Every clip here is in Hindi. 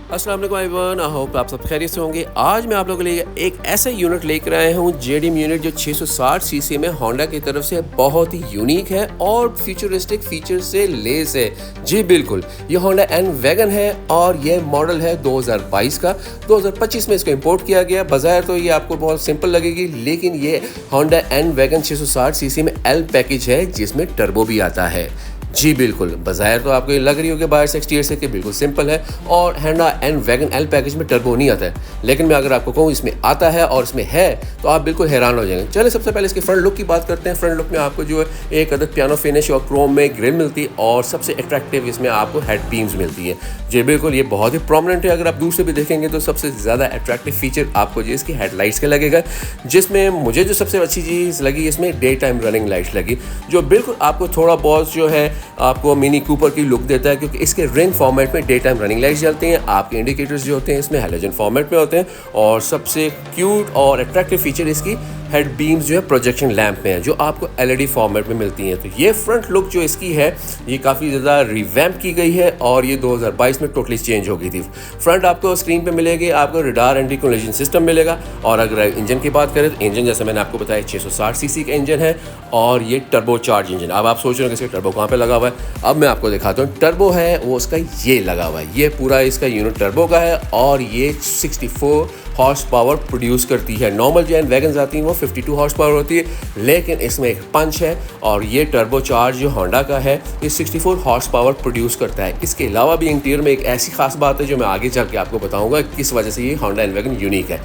अस्सलाम वालेकुम एवरीवन, आई होप आप सब खैरियत से होंगे। आज मैं आप लोगों के लिए एक ऐसा यूनिट लेकर आया हूँ, जेडीएम यूनिट, जो 660 सीसी में होंडा की तरफ से बहुत ही यूनिक है और फ्यूचरिस्टिक फीचर से लेस है। जी बिल्कुल, ये होंडा एन वैगन है और ये मॉडल है 2022 का। 2025 में इसको इंपोर्ट किया गया। बाज़ाहिर तो ये आपको बहुत सिंपल लगेगी, लेकिन ये होंडा एन वैगन 660 सीसी में एल पैकेज है, जिसमें टर्बो भी आता है। जी बिल्कुल, बाज़ाहिर तो आपको ये लग रही होगी बाहर से, एक्सटीरियर से, कि बिल्कुल सिंपल है और Honda N wagon L package में टर्बो नहीं आता है, लेकिन मैं अगर आपको कहूँ इसमें आता है और इसमें है तो आप बिल्कुल हैरान हो जाएंगे। चलिए सबसे पहले इसके फ्रंट लुक की बात करते हैं। फ्रंट लुक में आपको जो है एक अदद पियानो फिनिश और क्रोम में ग्रिल मिलती है और सबसे अट्रैक्टिव इसमें आपको हेड बीम्स मिलती है। जी बिल्कुल, ये बहुत ही प्रोमिनेंट है। अगर आप दूर से भी देखेंगे तो सबसे ज़्यादा अट्रैक्टिव फीचर आपको जो इसकी हेडलाइट्स का लगेगा, जिसमें मुझे जो सबसे अच्छी चीज़ लगी इसमें डे टाइम रनिंग लाइट्स लगी, जो बिल्कुल आपको थोड़ा बहुत जो है आपको मिनी कूपर की लुक देता है, क्योंकि इसके रिंग फॉर्मेट में डे टाइम रनिंग लाइट्स जलती हैं। आपके इंडिकेटर्स जो होते हैं इसमें हैलोजन फॉर्मेट में होते हैं और सबसे क्यूट और अट्रैक्टिव फीचर इसकी हेड बीम्स जो है प्रोजेक्शन लैंप में है, जो आपको एलईडी फॉर्मेट में मिलती हैं। तो ये फ्रंट लुक जो इसकी है ये काफ़ी ज़्यादा रिवैम्प की गई है और ये 2022 में टोटली चेंज हो गई थी। फ्रंट आपको स्क्रीन पे मिलेगी, आपको रडार एंटी कोलिजन सिस्टम मिलेगा। और अगर इंजन की बात करें तो इंजन, जैसे मैंने आपको बताया, 660 सीसी का इंजन है और ये टर्बो चार्ज इंजन। अब आप सोच रहे हो कि इसका टर्बो कहाँ पे लगा हुआ है। अब मैं आपको दिखाता हूँ। टर्बो है वो उसका ये लगा हुआ है, ये पूरा इसका यूनिट टर्बो का है और ये 64 हॉर्स पावर प्रोड्यूस करती है। नॉर्मल जो एन वैगन्स आती हैं वो 52 हॉर्स पावर होती है, लेकिन इसमें एक पंच है और ये टर्बो चार्ज जो होंडा का है ये 64 हॉर्स पावर प्रोड्यूस करता है। इसके अलावा भी इंटीरियर में एक ऐसी खास बात है जो मैं आगे चल के आपको बताऊंगा किस वजह से ये होंडा एन वैगन यूनिक है।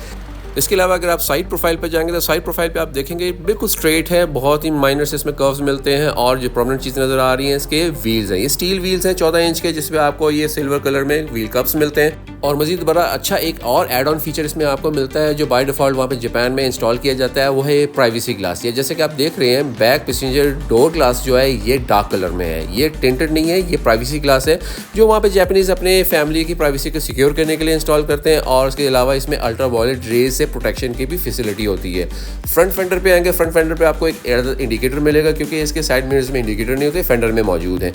इसके अलावा अगर आप साइड प्रोफाइल पर जाएंगे तो साइड प्रोफाइल पे आप देखेंगे बिल्कुल स्ट्रेट है, बहुत ही माइनर से इसमें कर्व्स मिलते हैं और जो प्रोमिनेंट चीज़ नज़र आ रही हैं इसके व्हील्स हैं। ये स्टील व्हील्स हैं 14 इंच के, जिसमें आपको ये सिल्वर कलर में व्हील कप्स मिलते हैं। और मज़ीद बड़ा अच्छा एक और एड ऑन फीचर इसमें आपको मिलता है, जो बाय डिफ़ॉल्ट वहाँ पे जापान में इंस्टॉल किया जाता है, वो है प्राइवेसी ग्लास। ये जैसे कि आप देख रहे हैं, बैक पैसेंजर डोर ग्लास जो है ये डार्क कलर में है, ये टिंटेड नहीं है, ये प्राइवेसी ग्लास है, जो वहाँ पे जापानीज़ अपने फैमिली की प्राइवेसी को सिक्योर करने के लिए इंस्टॉल करते हैं। और उसके अलावा इसमें अल्ट्रा वायलेट रेज से प्रोटेक्शन की भी फैसिलिटी होती है। फ्रंट फेंडर पे आएंगे, फ्रंट फेंडर पे आपको एक इंडिकेटर मिलेगा, क्योंकि इसके साइड मिरर्स में इंडिकेटर नहीं होते, फेंडर में मौजूद है।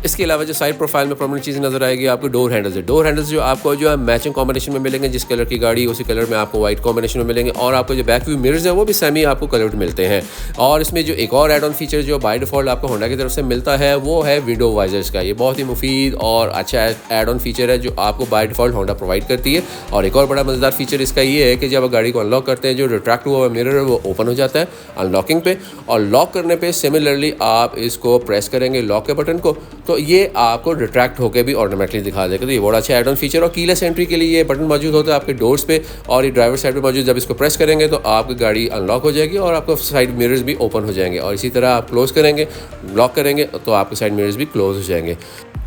इसके अलावा जो साइड प्रोफाइल में प्रोमिनेंट चीज़ नजर आएगी आपको डोर हैंडल्स है। डोर हैंडल्स जो आपको जो है मैचिंग कॉम्बिनेशन में मिलेंगे, जिस कलर की गाड़ी उसी कलर में आपको वाइट कॉम्बिनेशन में मिलेंगे। और आपको जो बैक व्यू मिरर्स है वो भी सेमी आपको कलर्ड मिलते हैं। और इसमें जो एक और एड ऑन फीचर जो बाय डिफ़ॉल्ट आपको होंडा की तरफ से मिलता है वो है विंडो वाइजर्स का। ये बहुत ही मुफीद और अच्छा एड ऑन फीचर है जो आपको बाय डिफ़ॉल्ट होंडा प्रोवाइड करती है। और एक और बड़ा मज़ेदार फीचर इसका ये है कि जब आप गाड़ी को अनलॉक करते हैं, जो रिट्रैक्ट हुआ मिरर है वो ओपन हो जाता है अनलॉकिंग पे, और लॉक करने पे सिमिलरली आप इसको प्रेस करेंगे लॉक के बटन को तो ये आपको रिट्रैक्ट होकर भी ऑटोमेटिकली दिखा देगा। तो ये बड़ा अच्छा एड ऑन फीचर। और कीलेस एंट्री के लिए ये बटन मौजूद होता है आपके डोर्स पे और ये ड्राइवर साइड पे मौजूद। जब इसको प्रेस करेंगे तो आपकी गाड़ी अनलॉक हो जाएगी और आपको साइड मिरर्स भी ओपन हो जाएंगे। और इसी तरह आप क्लोज करेंगे, लॉक करेंगे तो आपके साइड मिरर्स भी क्लोज हो जाएंगे।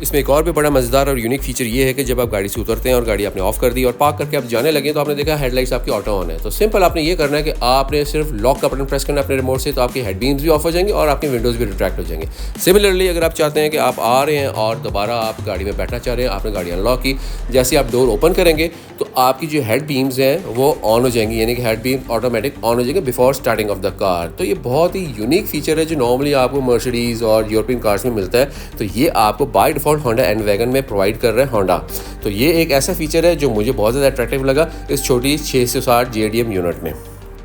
इसमें एक और भी बड़ा मज़ेदार और यूनिक फीचर ये है कि जब आप गाड़ी से उतरते हैं और गाड़ी आपने ऑफ कर दी और पार्क करके आप जाने लगे तो आपने देखा हेडलाइट्स आपकी ऑटो ऑन है। तो सिंपल आपने ये करना है कि आपने सिर्फ लॉक का बटन प्रेस करना है अपने रिमोट से, तो आपकी हेड बीम्स भी ऑफ हो जाएंगे और आपकी विंडोज़ भी रिट्रैक्ट हो जाएंगे। सिमिलरली अगर आप चाहते हैं कि आप आ रहे हैं और दोबारा आप गाड़ी में बैठना चाह रहे हैं, आपने गाड़ी अनलॉक की, जैसे आप डोर ओपन करेंगे तो आपकी जो हेड बीम्स हैं वो ऑन हो जाएंगी, यानी कि हेड बीम ऑटोमेटिक ऑन हो जाएंगे before starting of the car. तो ये बहुत ही यूनिक फीचर है जो नॉर्मली आपको मर्सिडीज़ और यूरोपियन कार्स में मिलता है। तो ये आपको by default Honda N wagon में प्रोवाइड कर रहा है होंडा। तो ये एक ऐसा फीचर है जो मुझे बहुत ज़्यादा अट्रैक्टिव लगा इस छोटी 660 जेडीएम यूनिट में।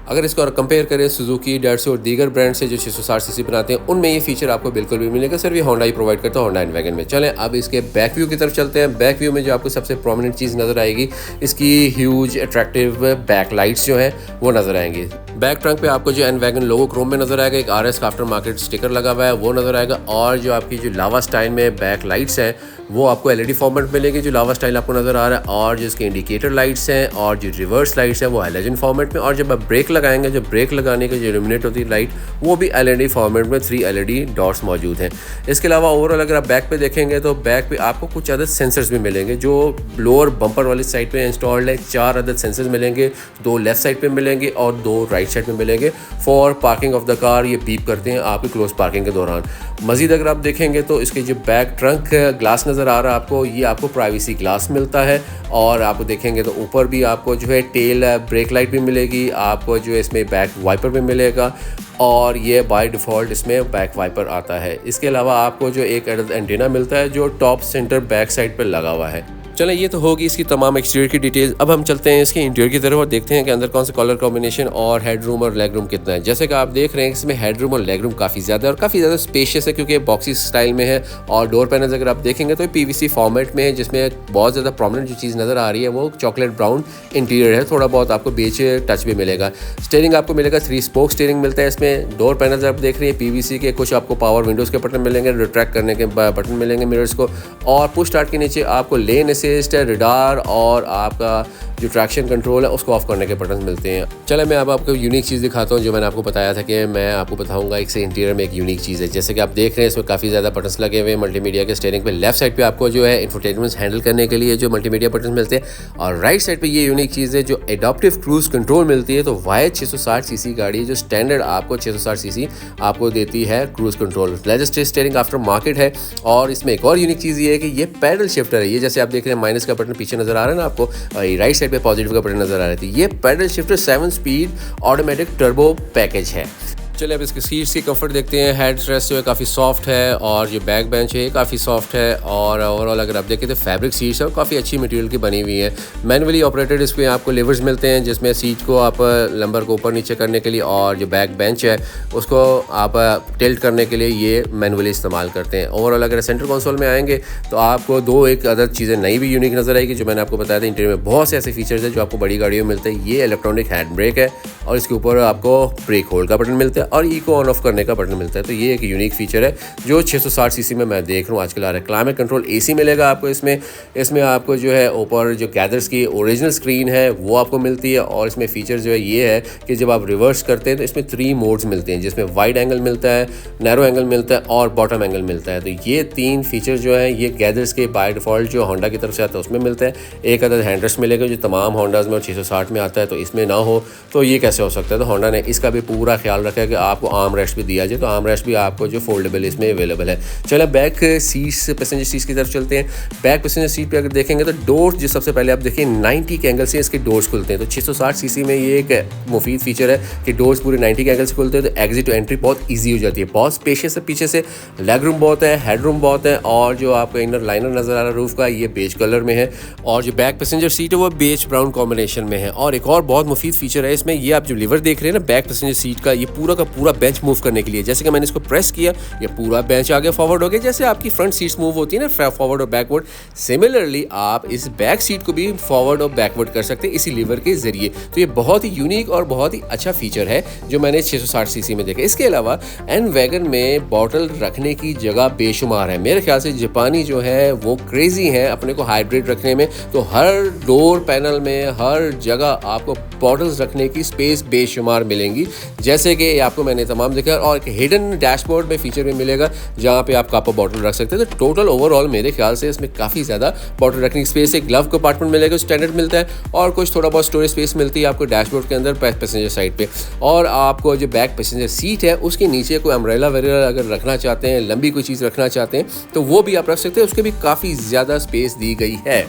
अगर इसको कंपेयर करें सुजुकी, डेट्सू और दीगर ब्रांड से जो 660 सीसी बनाते हैं, उनमें ये फीचर आपको बिल्कुल भी मिलेगा, सिर्फ ये होंडा ही प्रोवाइड करता है होंडा एन वैगन में। चलें अब इसके बैक व्यू की तरफ चलते हैं। बैक व्यू में जो आपको सबसे प्रोमिनेंट चीज़ नज़र आएगी, इसकी ह्यूज अट्रैक्टिव बैक लाइट्स जो हैं वो नज़र आएंगी। बैक ट्रंक पे आपको जो एन वैगन लोगो क्रोम में नज़र आएगा, एक RS का आफ्टर मार्केट स्टिकर लगा हुआ है वो नज़र आएगा। और जो आपकी जो लावा स्टाइल में बैक लाइट्स हैं वो आपको एलईडी फॉर्मेट मिलेगी, जो लावा स्टाइल आपको नज़र आ रहा है। और जो इसके इंडिकेटर लाइट्स हैं और जो रिवर्स लाइट्स हैं वो हैलोजन फॉर्मेट में। और जब आप ब्रेक लगाएंगे, जो ब्रेक लगाने की जो इल्यूमिनेट होती है लाइट, वो भी एलईडी फॉर्मेट में 3 एलईडी डॉट्स मौजूद हैं। इसके अलावा ओवरऑल अगर आप बैक पे देखेंगे तो बैक पे आपको कुछ अदद सेंसर्स भी मिलेंगे, जो लोअर बम्पर वाली साइड पे इंस्टॉल्ड है। 4 अदद सेंसर्स मिलेंगे, 2 लेफ्ट साइड पे मिलेंगे और 2 राइट साइड पे मिलेंगे। For parking of the car ये बीप करते हैं आपकी क्लोज पार्किंग के दौरान। मजीद अगर आप देखेंगे तो इसके जो बैक ट्रंक ग्लास नज़र आ रहा है आपको, ये आपको प्राइवेसी ग्लास मिलता है। और आप देखेंगे तो ऊपर भी आपको जो है टेल ब्रेक लाइट भी मिलेगी, आपको जो इसमें बैक वाइपर भी मिलेगा और ये बाय डिफ़ॉल्ट इसमें बैक वाइपर आता है। इसके अलावा आपको जो एक एंटीना मिलता है जो टॉप सेंटर बैक साइड पर लगा हुआ है। चलें, ये तो होगी इसकी तमाम एक्सटीरियर की डिटेल। अब हम चलते हैं इसके इंटीरियर की तरफ और देखते हैं कि अंदर कौन सा कलर कॉम्बिनेशन और हेडरूम और लेग रूम कितना है। जैसे कि आप देख रहे हैं इसमें हेडरूम और लेग रूम काफ़ी ज़्यादा और काफ़ी ज़्यादा स्पेशियस है, क्योंकि बॉक्सी स्टाइल में है। और डोर पैनल्स अगर आप देखेंगे तो PVC फॉर्मेट में है, जिसमें बहुत ज़्यादा प्रोमिनेंट जो चीज़ नज़र आ रही है वो चॉकलेट ब्राउन इंटीरियर है। थोड़ा बहुत आपको बेच टच भी मिलेगा। स्टीयरिंग आपको मिलेगा 3 स्पोक स्टीयरिंग मिलता है इसमें। डोर पैनल्स आप देख रहे हैं PVC के, कुछ आपको पावर विंडोज़ के बटन मिलेंगे, रिट्रैक्ट करने के बटन मिलेंगे मिरर्स को, और पुश स्टार्ट के नीचे आपको लेन असिस्ट, रडार और आपका जो ट्रैक्शन कंट्रोल है उसको ऑफ करने के बटन मिलते हैं। चले मैं अब आपको यूनिक चीज़ दिखाता हूँ, जो मैंने आपको बताया था कि मैं आपको बताऊंगा एक से इंटीरियर में एक यूनिक चीज़ है। जैसे कि आप देख रहे हैं इसमें काफ़ी ज़्यादा बटन्स लगे हुए हैं मल्टीमीडिया के। स्टीयरिंग पे लेफ्ट साइड पे आपको जो है इंफोटेनमेंट हैंडल करने के लिए जो मल्टीमीडिया बटन मिलते हैं, और राइट साइड पे ये यूनिक चीज़ है जो एडॉप्टिव क्रूज कंट्रोल मिलती है। तो वाई 660 सीसी गाड़ी है जो स्टैंडर्ड आपको 660 सीसी आपको देती है cruise control. Latest steering after market है। और इसमें एक और यूनिक चीज़ ये है कि ये पैडल शिफ्टर है। ये जैसे आप देख रहे हैं माइनस का बटन पीछे नजर आ रहा है ना आपको, राइट साइड पे पॉजिटिव का बटन नजर आ रही थी। ये pedal shifter 7 speed automatic turbo package है। चलिए अब इसके सीट्स की कंफर्ट देखते हैं। हेड रेस्ट जो है काफ़ी सॉफ्ट है, और जो बैक बेंच है ये काफ़ी सॉफ्ट है, और ओवरऑल अगर आप देखें तो फैब्रिक सीट्स है और काफ़ी अच्छी मटेरियल की बनी हुई है। मैनुअली ऑपरेटेड इसमें आपको लेवर्स मिलते हैं, जिसमें सीट को आप लंबर को ऊपर नीचे करने के लिए, और जो बैक बेंच है उसको आप टिल्ट करने के लिए ये मैनुअली इस्तेमाल करते हैं। ओवरऑल अगर सेंटर कंसोल में आएंगे तो आपको दो एक अदर चीज़ें नई भी यूनिक नज़र आएगी, जो मैंने आपको बताया था। इंटीरियर में बहुत से ऐसे फीचर्स हैं जो आपको बड़ी गाड़ियों में मिलते हैं। ये इलेक्ट्रॉनिक हैंड ब्रेक है, और इसके ऊपर आपको ब्रेक होल्ड का बटन मिलता है, और इको ऑन ऑफ करने का बटन मिलता है। तो ये एक यूनिक फीचर है जो 660 सीसी में मैं देख रहा हूँ आजकल आ रहा है। क्लाइमेट कंट्रोल AC मिलेगा आपको इसमें आपको जो है ऊपर जो गैदर्स की ओरिजिनल स्क्रीन है वो आपको मिलती है। और इसमें फीचर जो है ये है कि जब आप रिवर्स करते हैं तो इसमें 3 मोड्स मिलते हैं, जिसमें वाइड एंगल मिलता है, नैरो एंगल मिलता है, और बॉटम एंगल मिलता है। तो ये 3 फीचर जो है ये गैदर्स के बाय डिफ़ॉल्ट जो होंडा की तरफ से आता है उसमें मिलता है। एक अदर हैंडरेस्ट मिलेगा जो तमाम होंडाज में और 660 में आता है, तो इसमें ना हो तो ये कैसे हो सकता है। तो होंडा ने इसका भी पूरा ख्याल रखा है कि आपको आर्म रेस्ट भी दिया जाए, तो आर्म रेस्ट भी आपको जो फोल्डेबल इसमें अवेलेबल है। चलो बैक सीट्स पैसेंजर सीट्स की तरफ चलते हैं। बैक पैसेंजर सीट पे अगर देखेंगे तो डोर्स जो सबसे पहले आप देखिए 90 के एंगल से इसके डोर्स खुलते हैं। तो 660 सीसी में ये एक मुफीद फीचर है कि डोर्स पूरे 90 के एंगल से खुलते हैं, तो एग्जिट एंट्री बहुत ईजी हो जाती है। बहुत स्पेशियस है पीछे से, लेग रूम बहुत है, हेड रूम बहुत है, और जो आपका इनर लाइनर नजर आ रहा है रूफ का ये बेज कलर में है, और जो बैक पैसेंजर सीट है वो बेज ब्राउन कॉम्बिनेशन में है। और एक और बहुत मुफीद फीचर है इसमें, ये आप जो लीवर देख रहे हैं ना बैक पैसेंजर सीट का, ये पूरा का पूरा बेंच मूव करने के लिए, जैसे कि मैंने इसको प्रेस किया ये पूरा बेंच आगे फॉरवर्ड हो गया, जैसे आपकी फ्रंट सीट्स मूव होती है ना फॉरवर्ड और बैकवर्ड, सिमिलरली आप इस बैक सीट को भी फॉरवर्ड और बैकवर्ड कर सकते हैं इसी लीवर के जरिए। तो ये बहुत ही यूनिक और बहुत ही अच्छा फीचर है जो मैंने 660 सीसी में देखा। इसके अलावा एन वैगन में बॉटल रखने की जगह बेशुमार है। मेरे ख्याल से जापानी जो है वो क्रेजी है अपने को हाइब्रिड रखने में, तो हर डोर पैनल में हर जगह आपको बॉटल्स रखने की स्पेस बेशुमार मिलेंगी, जैसे कि आपको मैंने तमाम देखा। और एक हिडन डैशबोर्ड में फीचर भी मिलेगा जहाँ पे आप कप बॉटल रख सकते हैं। तो टोटल ओवरऑल मेरे ख्याल से इसमें काफ़ी ज़्यादा बॉटल रखने की स्पेस है। ग्लव कंपार्टमेंट मिलेगा स्टैंडर्ड मिलता है, और कुछ थोड़ा बहुत स्टोरेज स्पेस मिलती है आपको डैशबोर्ड के अंदर पैसेंजर साइड पे। और आपको जो बैक पैसेंजर सीट है उसके नीचे कोई अम्ब्रेला वगैरह अगर रखना चाहते हैं, लंबी कोई चीज़ रखना चाहते हैं तो वो भी आप रख सकते हैं, उसके भी काफ़ी ज़्यादा स्पेस दी गई है।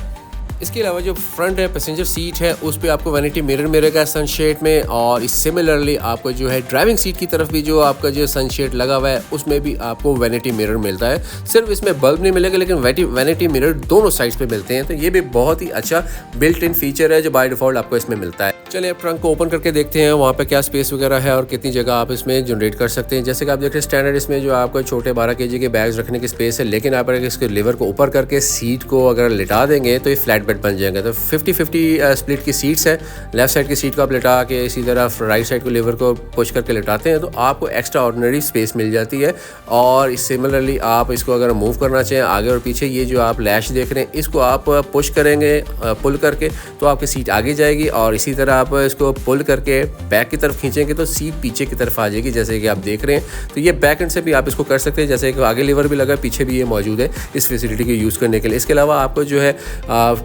इसके अलावा जो फ्रंट है पैसेंजर सीट है उस पे आपको वैनिटी मिरर मिलेगा सनशेड में, और इस सिमिलरली आपको जो है ड्राइविंग सीट की तरफ भी जो आपका जो सनशेड लगा हुआ है उसमें भी आपको वैनिटी मिरर मिलता है। सिर्फ इसमें बल्ब नहीं मिलेगा लेकिन वैनिटी मिरर दोनों साइड्स पे मिलते हैं, तो ये भी बहुत ही अच्छा बिल्ट इन फीचर है जो बाय डिफॉल्ट आपको इसमें मिलता है। चलिए अब ट्रंक को ओपन करके देखते हैं वहाँ पे क्या स्पेस वगैरह है और कितनी जगह आप इसमें जनरेट कर सकते हैं। जैसे कि आप देख रहे हैं स्टैंडर्ड इसमें जो आपको छोटे 12 केजी के बैग्स रखने की स्पेस है, लेकिन आप अगर इसके लीवर को ऊपर करके सीट को अगर लिटा देंगे तो ये फ्लैट बेड बन जाएगा। तो 50-50 स्प्लिट की सीट्स है। लेफ्ट साइड की सीट को आप लिटा के इसी तरह राइट साइड को लीवर को पुश करके लिटाते हैं तो आपको एक्स्ट्रा ऑर्डिनरी स्पेस मिल जाती है। और सिमिलरली आप इसको अगर मूव करना चाहें आगे और पीछे, ये जो आप लैश देख रहे हैं इसको आप पुश करेंगे पुल करके तो आपकी सीट आगे जाएगी, और इसी तरह आप इसको पुल करके बैक की तरफ खींचेंगे तो सीट पीछे की तरफ आ जाएगी, जैसे कि आप देख रहे हैं। तो ये बैक एंड से भी आप इसको कर सकते हैं, जैसे कि आगे लीवर भी लगा पीछे भी ये मौजूद है इस फैसिलिटी को यूज़ करने के लिए। इसके अलावा आपको जो है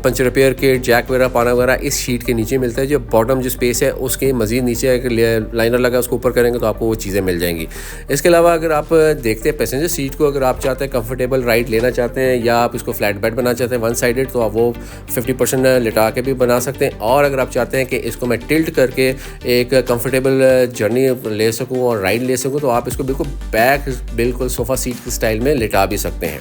पंचर रिपेयर किट, जैक वगैरह, पाना वगैरह इस शीट के नीचे मिलता है। जो बॉटम जो स्पेस है उसके मजीद नीचे अगर लाइनर लगा उसको ऊपर करेंगे तो आपको वो चीज़ें मिल जाएंगी। इसके अलावा अगर आप देखते हैं पैसेंजर सीट को, अगर आप चाहते हैं कंफर्टेबल राइड लेना चाहते हैं या आप इसको फ्लैट बेड बनाना चाहते हैं वन साइडेड, तो आप वो 50% लिटा के भी बना सकते हैं। और अगर आप चाहते हैं कि इसको मैं टिल्ट करके एक कंफर्टेबल जर्नी ले सकूं और राइड ले सकूं, तो आप इसको बिल्कुल सोफ़ा सीट के स्टाइल में लिटा भी सकते हैं।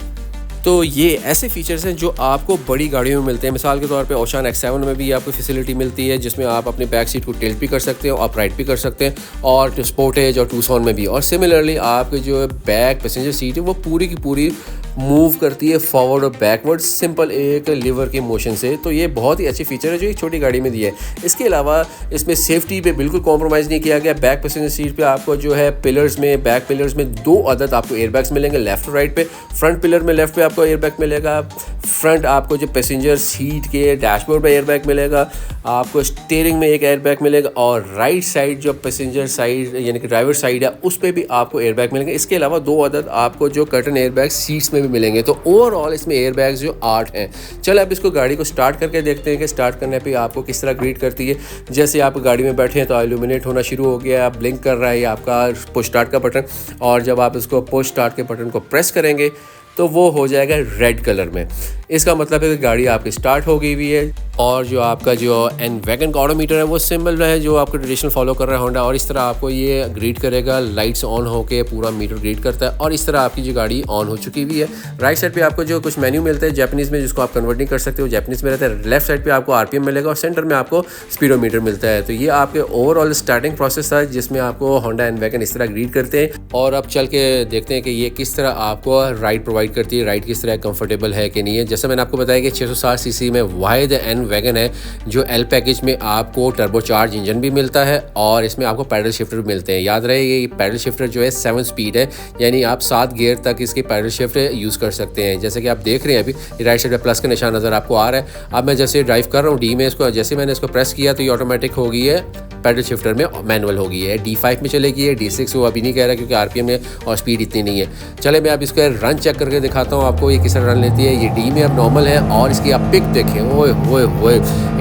तो ये ऐसे फीचर्स हैं जो आपको बड़ी गाड़ियों में मिलते हैं। मिसाल के तौर पे ओशान X7 में भी आपको फैसिलिटी मिलती है जिसमें आप अपनी बैक सीट को टिल्ट भी कर सकते हो, अपराइट भी कर सकते हैं, और स्पोर्टेज और टूसॉन में भी। और सिमिलरली आपके जो बैक पैसेंजर सीट है वो पूरी की पूरी मूव करती है फॉरवर्ड और बैकवर्ड सिंपल एक लीवर के मोशन से। तो ये बहुत ही अच्छी फीचर है जो एक छोटी गाड़ी में दिया है। इसके अलावा इसमें सेफ्टी पे बिल्कुल कॉम्प्रोमाइज़ नहीं किया गया। बैक पैसेंजर सीट पे आपको जो है पिलर्स में, बैक पिलर्स में 2 अदद आपको एयरबैग्स मिलेंगे लेफ्ट और राइट पे। फ्रंट पिलर में लेफ्ट पे आपको एयरबैग मिलेगा। फ्रंट आपको जो पैसेंजर सीट के डैशबोर्ड पे एयरबैग मिलेगा, आपको स्टीयरिंग में एक एयरबैग मिलेगा, और राइट साइड जो पैसेंजर साइड यानी कि ड्राइवर साइड है उस पर भी आपको एयरबैग मिलेंगे। इसके अलावा 2 अदद आपको जो कर्टन एयरबैग सीट्स में भी मिलेंगे। तो ओवरऑल इसमें एयरबैग्स जो 8 हैं। चलो अब इसको गाड़ी को स्टार्ट करके देखते हैं कि स्टार्ट करने पे आपको किस तरह ग्रीट करती है। जैसे आप गाड़ी में बैठे हैं तो इल्यूमिनेट होना शुरू हो गया, ब्लिंक कर रहा है आपका पुश स्टार्ट का बटन, और जब आप इसको पुश स्टार्ट के बटन को प्रेस करेंगे तो वो हो जाएगा रेड कलर में। इसका मतलब है कि गाड़ी आपकी स्टार्ट हो गई हुई है। और जो आपका जो एन वैगन का ऑडोमीटर है वो सिंबल है जो आपको ट्रेडिशनल फॉलो कर रहा है होंडा, और इस तरह आपको ये ग्रीट करेगा। लाइट्स ऑन होके पूरा मीटर ग्रीट करता है, और इस तरह आपकी जो गाड़ी ऑन हो चुकी हुई है। राइट साइड पे आपको जो कुछ मेन्यू मिलते हैं जापानीज़ में, जिसको आप कन्वर्ट नहीं कर सकते, वो जापानीज़ में रहता है। लेफ्ट साइड पे आपको आरपीएम मिलेगा और सेंटर में आपको स्पीडोमीटर मिलता है। तो ये आपके ओवरऑल स्टार्टिंग प्रोसेस था जिसमें आपको होंडा एन वैगन इस तरह ग्रीट करते हैं। और अब चल के देखते हैं कि ये किस तरह आपको राइड प्रोवाइड करती है, राइड किस तरह कंफर्टेबल है कि नहीं है। जैसे मैंने आपको बताया कि 660 सीसी में वाहिद एन वैगन है जो एल पैकेज में आपको टर्बोचार्ज इंजन भी मिलता है, और इसमें आपको पैडल शिफ्टर भी मिलते हैं। याद रहे ये पैडल शिफ्टर जो है 7 स्पीड है, यानी आप 7 गियर तक इसके पैडल शिफ्ट यूज़ कर सकते हैं। जैसे कि आप देख रहे हैं अभी राइट साइड पे प्लस का निशान नज़र आपको आ रहा है। अब मैं जैसे ड्राइव कर रहा हूँ डी में, इसको जैसे मैंने इसको प्रेस किया तो ये ऑटोमेटिक हो गई है, पैडल शिफ्टर में मैनुअल हो गई है। D5 में चलेगी है, D6 वो अभी नहीं कह रहा क्योंकि आरपीएम में और स्पीड इतनी नहीं है। चले मैं अब इसका रन चेक करके दिखाता हूँ आपको ये किस तरह रन लेती है। ये डी में अब नॉर्मल है, और इसकी आप पिक देखें, ओए ओए ओए,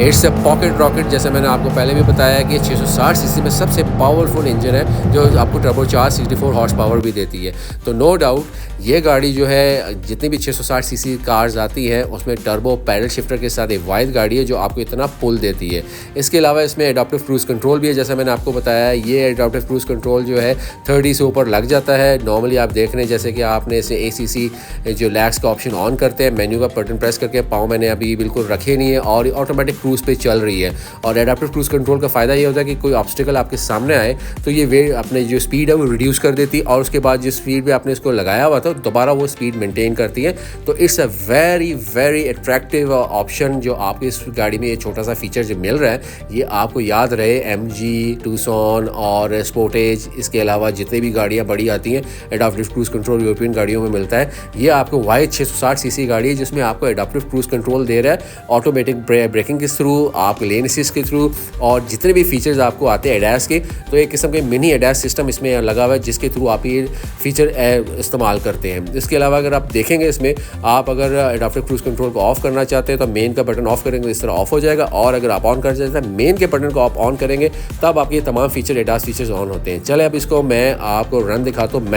इट्स अ पॉकेट रॉकेट। जैसे मैंने आपको पहले भी बताया कि 660 सीसी में सबसे पावरफुल इंजन है जो आपको टर्बोचार्ज 64 हॉर्स पावर भी देती है। तो नो डाउट ये गाड़ी जो है जितनी भी 660 सीसी कार्स आती हैं उसमें टर्बो पैडल शिफ्टर के साथ एक वाइड गाड़ी है जो आपको इतना पुल देती है। इसके अलावा इसमें एडाप्टिव क्रूज़ कंट्रोल भी है। जैसा मैंने आपको बताया ये एडाप्टिव क्रूज़ कंट्रोल जो है 30 से ऊपर लग जाता है। नॉर्मली आप देख रहे हैं जैसे कि आपने इसे ACC जो लैक्स का ऑप्शन ऑन करते हैं, मेन्यू का बटन प्रेस करके पाँव मैंने अभी बिल्कुल रखे नहीं है और ऑटोमेटिक क्रूज़ पे चल रही है। और एडाप्टिव क्रूज़ कंट्रोल का फ़ायदा ये होता है कि कोई ऑब्स्टिकल आपके सामने आए तो ये वे अपने जो स्पीड है वो रिड्यूस कर देती है, और उसके बाद जिस स्पीड पे आपने इसको लगाया हुआ था दोबारा वो स्पीड मेंटेन करती है। तो it's a very very attractive option जो आपको इस गाड़ी में ये छोटा सा फीचर जो मिल रहा है। ये आपको याद रहे MG, टूसॉन और स्पोर्टेज, इसके अलावा जितने भी गाड़ियाँ बड़ी आती हैं एडाप्टिव क्रूज़ कंट्रोल यूरोपियन गाड़ियों में मिलता है। ये आपको वाइड 660 सीसी गाड़ी है जिसमें आपको एडाप्टिव क्रूज़ कंट्रोल दे रहा है, ऑटोमेटिक ब्रेकिंग के थ्रू, आप लेन असिस्ट के थ्रू, और जितने भी फीचर्स आपको आते हैं एडास के, तो एक किस्म के मिनी एडास सिस्टम इसमें लगा हुआ है जिसके थ्रू आप ये फीचर इस्तेमाल करते हैं। इसके अलावा अगर आप देखेंगे इसमें आप अगर एडाप्टिव क्रूज़ कंट्रोल को ऑफ करना चाहते हैं तो मेन का बटन ऑफ करेंगे इस तरह ऑफ हो जाएगा, और अगर आप ऑन कर चाहते हैं मेन के बटन को आप ऑन करेंगे तब आपके तमाम फीचर एडास फीचर्स ऑन होते हैं। चले अब इसको मैं आपको रन दिखाता हूँ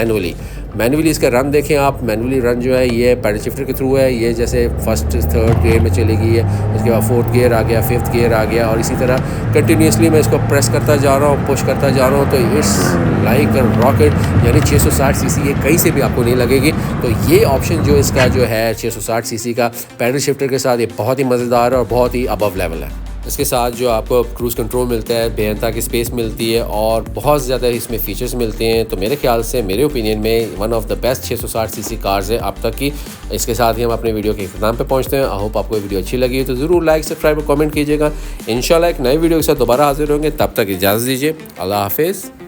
मैनुअली इसका रन देखें आप। मैनुअली रन जो है ये पैडल शिफ्टर के थ्रू है। ये जैसे फर्स्ट थर्ड गियर में चली गई है, उसके बाद फोर्थ गियर आ गया, फिफ्थ गियर आ गया, और इसी तरह कंटिन्यूसली मैं इसको प्रेस करता जा रहा हूँ, पुश करता जा रहा हूँ। तो इट्स लाइक अ रॉकेट, यानी 660 सीसी ये कहीं से भी आपको नहीं लगेगी। तो ये ऑप्शन जो इसका जो है 660 सीसी का पैडल शिफ्टर के साथ ये बहुत ही मज़ेदार और बहुत ही अबव लेवल है। इसके साथ जो आपको क्रूज़ कंट्रोल मिलता है, बेहता की स्पेस मिलती है, और बहुत ज़्यादा इसमें फ़ीचर्स मिलते हैं। तो मेरे ख्याल से, मेरे ओपिनियन में one of the best 660 CC cars है अब तक की। इसके साथ ही हम अपने वीडियो के इख्तिताम पे पहुंचते हैं। आई होप आपको वीडियो अच्छी लगी तो ज़रूर लाइक, सब्सक्राइब और कमेंट कीजिएगा। इंशाल्लाह एक नई वीडियो के साथ दोबारा हाजिर होंगे, तब तक इजाज़त दीजिए। अल्लाह हाफिज़।